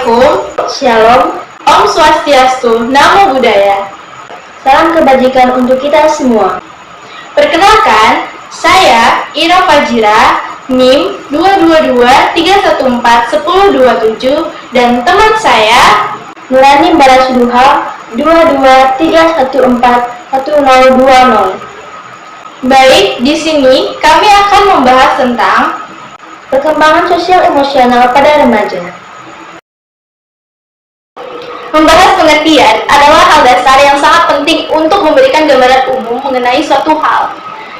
Assalamualaikum, Shalom, Om Swastiastu, Namo Buddhaya. salam kebajikan untuk kita semua. Perkenalkan, saya Ira Fajira, NIM 222314107 dan teman saya Nurani Balasuduha 223141020. Baik, di sini kami akan membahas tentang Perkembangan sosial emosional pada remaja. membahas pengertian adalah hal dasar yang sangat penting untuk memberikan gambaran umum mengenai suatu hal.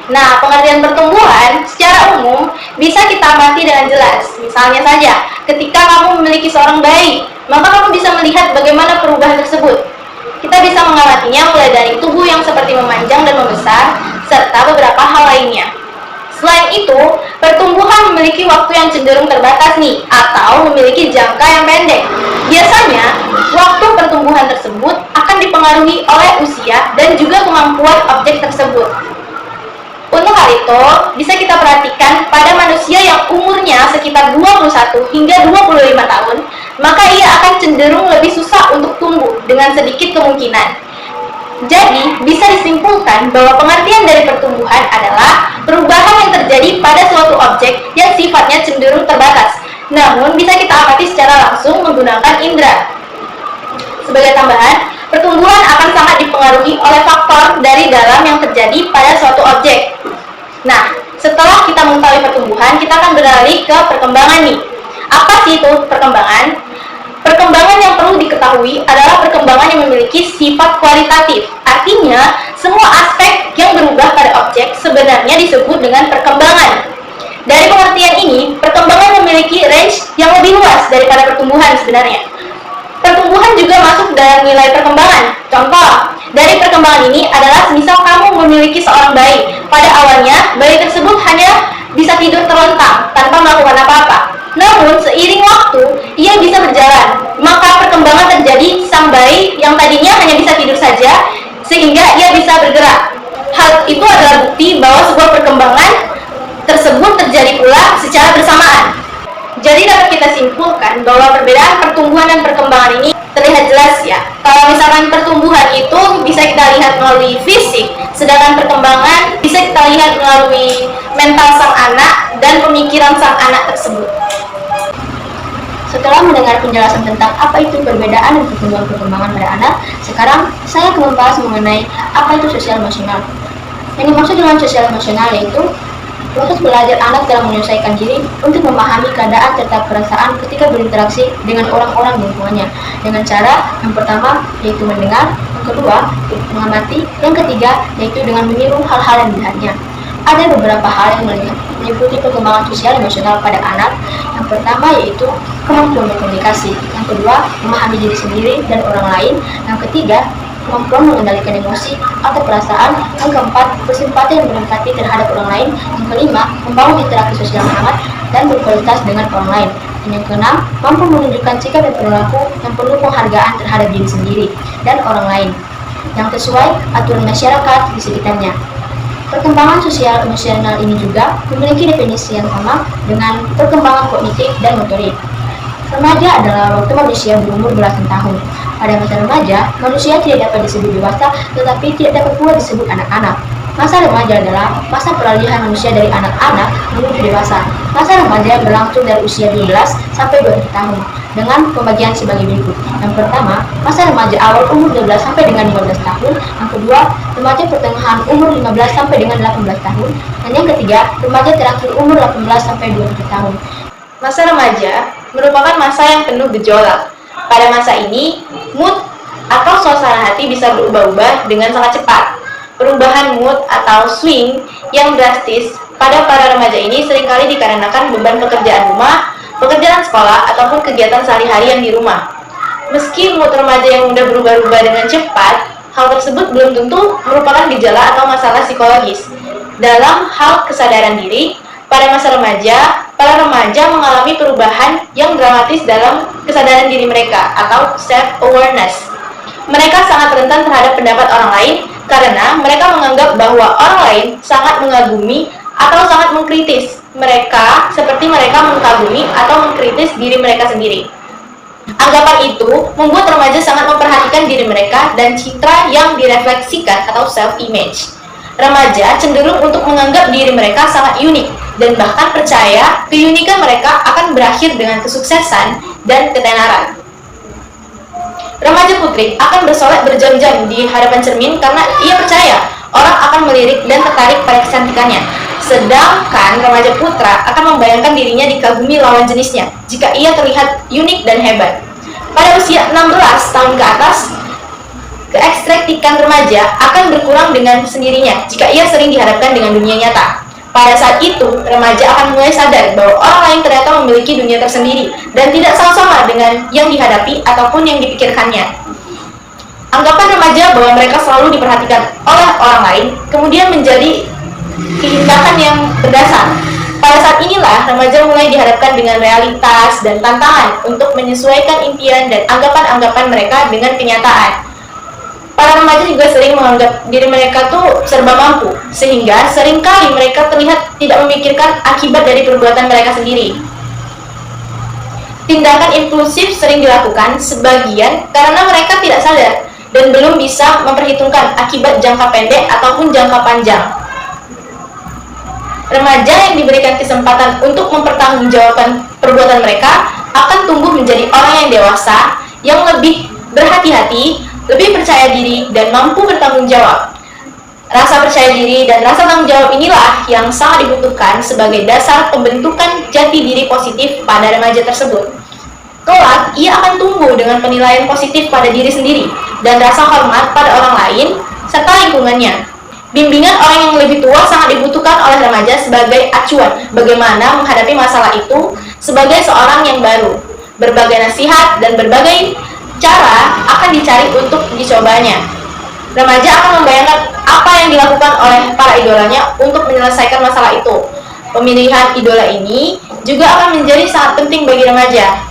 Nah, pengertian pertumbuhan secara umum bisa kita amati dengan jelas. Misalnya saja, ketika kamu memiliki seorang bayi, maka kamu bisa melihat bagaimana perubahan tersebut. Kita bisa mengamatinya mulai dari tubuh yang seperti memanjang dan membesar, serta beberapa hal lainnya. Selain itu, pertumbuhan memiliki waktu yang cenderung terbatas nih, atau memiliki jangka yang pendek. Biasanya, waktu pertumbuhan tersebut akan dipengaruhi oleh usia dan juga kemampuan objek tersebut. Untuk hal itu, bisa kita perhatikan pada manusia yang umurnya sekitar 21 hingga 25 tahun, maka ia akan cenderung lebih susah untuk tumbuh dengan sedikit kemungkinan. Jadi, bisa disimpulkan bahwa pengertian dari pertumbuhan adalah perubahan yang terjadi pada suatu objek yang sifatnya cenderung terbatas, namun bisa kita amati secara langsung menggunakan indera. Sebagai tambahan, pertumbuhan akan sangat dipengaruhi oleh faktor dari dalam yang terjadi pada suatu objek. Nah, setelah kita mengetahui pertumbuhan, kita akan beralih ke perkembangan nih. Apa sih itu perkembangan? Perkembangan yang perlu diketahui adalah perkembangan yang memiliki sifat kualitatif. Artinya, semua aspek yang berubah pada objek sebenarnya disebut dengan perkembangan. Dari pengertian ini, perkembangan memiliki range yang lebih luas daripada pertumbuhan sebenarnya. Pertumbuhan juga masuk dalam nilai perkembangan. Contoh, dari perkembangan ini adalah semisal kamu memiliki seorang bayi. Pada awalnya, bayi tersebut hanya bisa tidur terlentang tanpa melakukan apa-apa. Namun, seiring waktu, ia bisa berjalan. Maka perkembangan terjadi sang bayi yang tadinya hanya bisa tidur saja, sehingga ia bisa bergerak. Hal itu adalah bukti bahwa sebuah perkembangan tersebut terjadi pula secara bersamaan. Jadi dapat kita simpulkan bahwa perbedaan pertumbuhan dan perkembangan ini terlihat jelas ya. Kalau misalkan pertumbuhan itu bisa kita lihat melalui fisik, sedangkan perkembangan bisa kita lihat melalui mental sang anak dan pemikiran sang anak tersebut. Setelah mendengar penjelasan tentang apa itu perbedaan dan perkembangan pada anak, sekarang saya akan membahas mengenai apa itu sosial emosional. Yang dimaksud dengan sosial emosional yaitu proses belajar anak dalam menyelesaikan diri untuk memahami keadaan serta perasaan ketika berinteraksi dengan orang-orang di lingkungannya dengan cara yang pertama yaitu mendengar, yang kedua mengamati, yang ketiga yaitu dengan meniru hal-hal yang dilihatnya. Ada beberapa hal yang meliputi perkembangan sosial emosional pada anak. Yang pertama yaitu kemampuan berkomunikasi, yang kedua memahami diri sendiri dan orang lain, yang ketiga kemampuan mengendalikan emosi atau perasaan, yang keempat bersimpati dan berempati terhadap orang lain, yang kelima membangun interaksi sosial yang hangat dan berkualitas dengan orang lain, dan yang keenam mampu menunjukkan sikap dan perilaku yang perlu penghargaan terhadap diri sendiri dan orang lain yang sesuai aturan masyarakat di sekitarnya. Perkembangan sosial emosional ini juga memiliki definisi yang sama dengan perkembangan kognitif dan motorik. Remaja adalah waktu manusia berumur belasan tahun. Pada masa remaja, manusia tidak dapat disebut dewasa, tetapi tidak dapat pula disebut anak-anak. Masa remaja adalah masa peralihan manusia dari anak-anak menuju dewasa. Masa remaja berlangsung dari usia 12 sampai 20 tahun, dengan pembagian sebagai berikut. Yang pertama, masa remaja awal umur 12 sampai dengan 15 tahun. Yang kedua, remaja pertengahan umur 15 sampai dengan 18 tahun. Dan yang ketiga, remaja terakhir umur 18 sampai 20 tahun. Masa remaja merupakan masa yang penuh gejolak. Pada masa ini, mood atau suasana hati bisa berubah-ubah dengan sangat cepat. Perubahan mood atau swing yang drastis pada para remaja ini seringkali dikarenakan beban pekerjaan rumah, pekerjaan sekolah, ataupun kegiatan sehari-hari yang di rumah. Meski mood remaja yang mudah berubah-ubah dengan cepat, hal tersebut belum tentu merupakan gejala atau masalah psikologis. Dalam hal kesadaran diri, pada masa remaja, para remaja mengalami perubahan yang dramatis dalam kesadaran diri mereka atau self-awareness. Mereka sangat rentan terhadap pendapat orang lain karena mereka menganggap bahwa orang lain sangat mengagumi atau sangat mengkritis mereka seperti mereka mengkagumi atau mengkritis diri mereka sendiri. Anggapan itu membuat remaja sangat memperhatikan diri mereka dan citra yang direfleksikan atau self-image. Remaja cenderung untuk menganggap diri mereka sangat unik dan bahkan percaya keunikan mereka akan berakhir dengan kesuksesan dan ketenaran. Remaja putri akan bersolek berjam-jam di hadapan cermin karena ia percaya orang akan melirik dan tertarik pada kecantikannya. Sedangkan remaja putra akan membayangkan dirinya dikagumi lawan jenisnya jika ia terlihat unik dan hebat. Pada usia 16 tahun ke atas, keekstraktikan remaja akan berkurang dengan sendirinya jika ia sering dihadapkan dengan dunia nyata. Pada saat itu, remaja akan mulai sadar bahwa orang lain ternyata memiliki dunia tersendiri dan tidak sama dengan yang dihadapi ataupun yang dipikirkannya. Anggapan remaja bahwa mereka selalu diperhatikan oleh orang lain kemudian menjadi tindakan yang berdasar. Pada saat inilah remaja mulai dihadapkan dengan realitas dan tantangan untuk menyesuaikan impian dan anggapan-anggapan mereka dengan kenyataan. Para remaja juga sering menganggap diri mereka tuh serba mampu, sehingga seringkali mereka terlihat tidak memikirkan akibat dari perbuatan mereka sendiri. Tindakan impulsif sering dilakukan sebagian karena mereka tidak sadar dan belum bisa memperhitungkan akibat jangka pendek ataupun jangka panjang. Remaja yang diberikan kesempatan untuk mempertanggungjawabkan perbuatan mereka akan tumbuh menjadi orang yang dewasa, yang lebih berhati-hati, lebih percaya diri, dan mampu bertanggung jawab. Rasa percaya diri dan rasa tanggung jawab inilah yang sangat dibutuhkan sebagai dasar pembentukan jati diri positif pada remaja tersebut. Kelak, ia akan tumbuh dengan penilaian positif pada diri sendiri dan rasa hormat pada orang lain serta lingkungannya. Bimbingan orang yang lebih tua sangat dibutuhkan oleh remaja sebagai acuan bagaimana menghadapi masalah itu sebagai seorang yang baru. Berbagai nasihat dan berbagai cara akan dicari untuk dicobanya. Remaja akan membayangkan apa yang dilakukan oleh para idolanya untuk menyelesaikan masalah itu. Pemilihan idola ini juga akan menjadi sangat penting bagi remaja.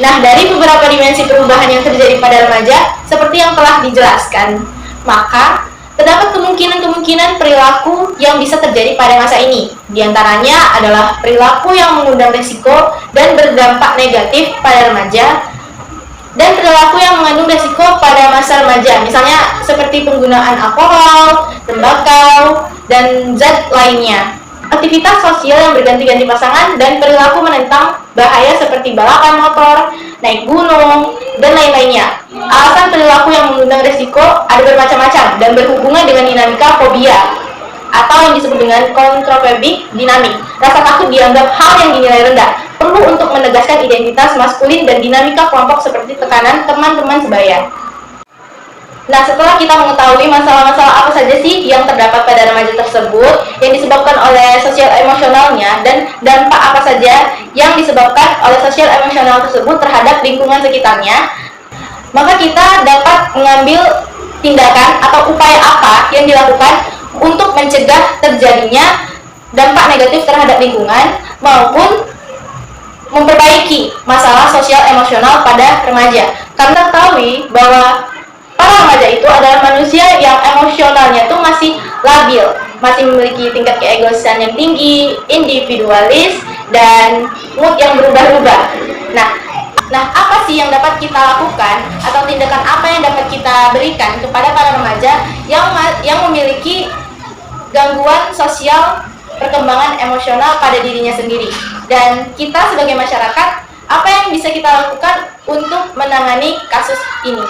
Nah, dari beberapa dimensi perubahan yang terjadi pada remaja, seperti yang telah dijelaskan, maka terdapat kemungkinan-kemungkinan perilaku yang bisa terjadi pada masa ini. Di antaranya adalah perilaku yang mengundang risiko dan berdampak negatif pada remaja, dan perilaku yang mengandung risiko pada masa remaja, misalnya seperti penggunaan alkohol, tembakau, dan zat lainnya. Aktivitas sosial yang berganti-ganti pasangan dan perilaku menentang bahaya seperti balapan motor, naik gunung, dan lain-lainnya. Alasan perilaku yang mengundang risiko ada bermacam-macam dan berhubungan dengan dinamika fobia atau yang disebut dengan kontrofobik dinamik. Rasa takut dianggap hal yang dinilai rendah, perlu untuk menegaskan identitas maskulin dan dinamika kelompok seperti tekanan teman-teman sebaya. Nah, setelah kita mengetahui masalah-masalah apa saja sih yang terdapat pada remaja tersebut, yang disebabkan oleh sosial emosionalnya, dan dampak apa saja yang disebabkan oleh sosial emosional tersebut terhadap lingkungan sekitarnya, maka kita dapat mengambil tindakan atau upaya apa yang dilakukan untuk mencegah terjadinya dampak negatif terhadap lingkungan maupun memperbaiki masalah sosial emosional pada remaja. Karena ketahui bahwa para remaja itu adalah manusia yang emosionalnya tuh masih labil, masih memiliki tingkat keegoisan yang tinggi, individualis, dan mood yang berubah-ubah. Nah, apa sih yang dapat kita lakukan atau tindakan apa yang dapat kita berikan kepada para remaja yang memiliki gangguan sosial perkembangan emosional pada dirinya sendiri? Dan kita sebagai masyarakat, apa yang bisa kita lakukan untuk menangani kasus ini?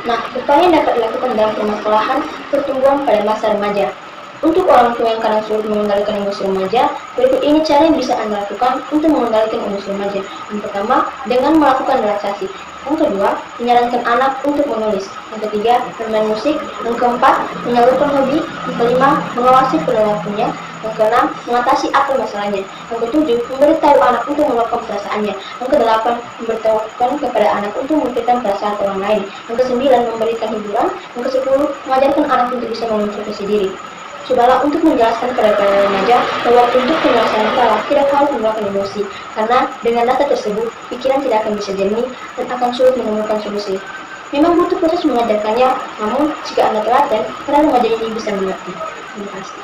Nah, upaya yang dapat dilakukan dalam permasalahan pertumbuhan pada masa remaja. Untuk orang tua yang kadang sulit mengendalikan emosi remaja, berikut ini cara yang bisa Anda lakukan untuk mengendalikan emosi remaja. Yang pertama, dengan melakukan relaksasi. Yang kedua, menyarankan anak untuk menulis. Yang ketiga, bermain musik. Yang keempat, menyalurkan hobi. Yang kelima, mengawasi perilakunya. Yang keenam, mengatasi akar masalahnya. Yang ketujuh, memberitahu anak untuk meluapkan perasaannya. Yang kedelapan, memberitahukan kepada anak untuk memberikan perasaan orang lain. Yang kesembilan, memberikan hiburan. Yang kesepuluh, mengajarkan anak untuk bisa mengintrospeksi diri. Cobalah untuk menjelaskan kepada para remaja bahwa untuk penyelesaian masalah tidak harus menggunakan emosi, karena dengan data tersebut, pikiran tidak akan bisa jernih dan akan sulit menemukan solusi. Memang butuh proses mengajarkannya, namun jika Anda telaten, para remaja ini bisa mengerti. Terima kasih.